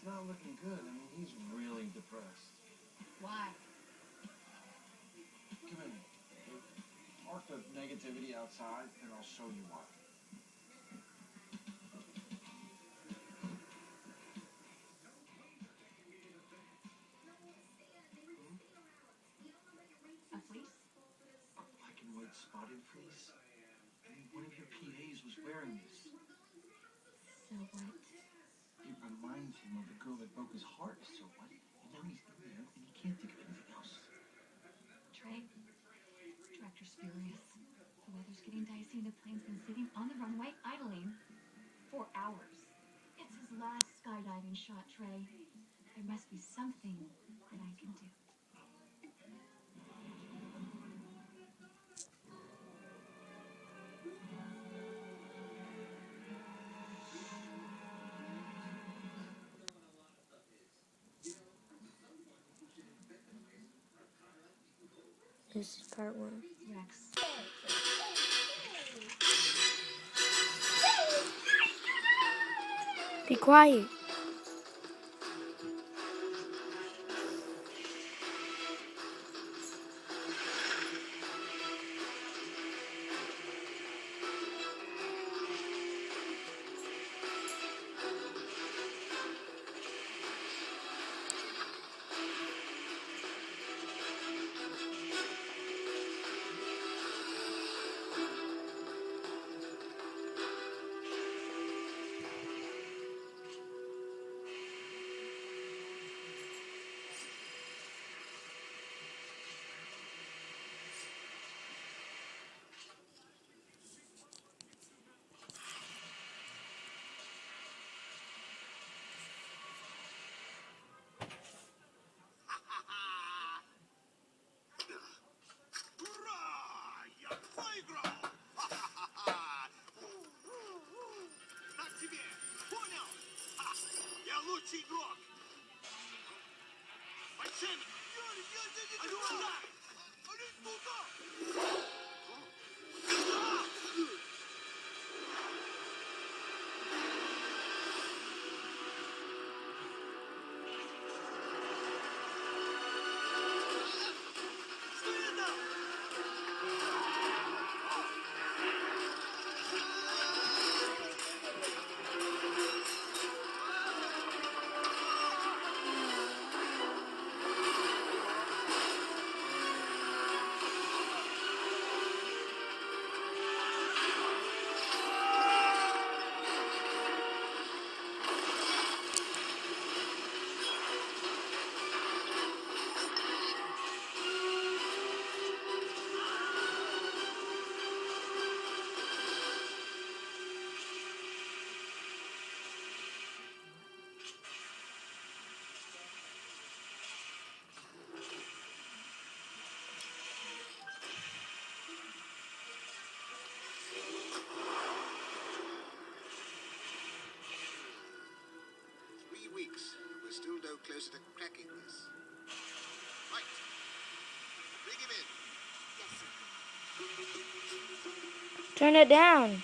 It's not looking good. I mean, he's really depressed. Why? Come in. Mark the negativity outside, and I'll show you why. A fleece? A black and white spotted fleece? I mean, one of your PAs was wearing this. So what? It reminds him of the girl that broke his heart, so what? And now he's in there, and he can't think of anything else. Trey, director's furious. The weather's getting dicey and the plane's been sitting on the runway idling for hours. It's his last skydiving shot, Trey. There must be something that I can do. This is part 1. Rex. Be quiet. Weeks. We're still no closer to cracking this. Right. Bring him in. Yes, sir. Turn it down.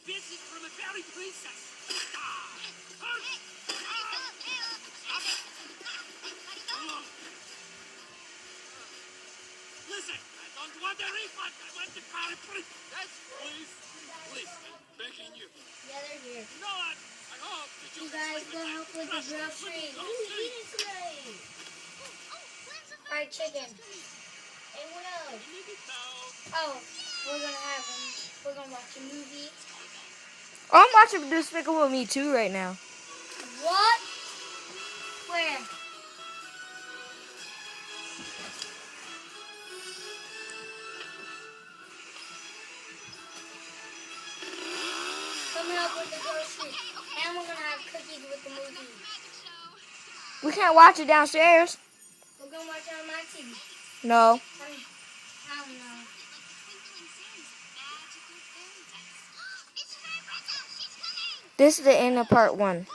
visit from a fairy princess. Listen, I don't want a refund. I want the fairy princess. Please, please, I'm begging you. Yeah, they're here. You know what? I hope that You guys go help with the groceries. What are we eating today? Fried chicken. Hey, what else? Oh, we're gonna watch a movie. Oh, I'm watching Despicable Me 2 right now. What? Where? Come help with the groceries. And we're gonna have cookies with the movie. We can't watch it downstairs. We're gonna watch it on my TV. No. I don't know. This is the end of part 1.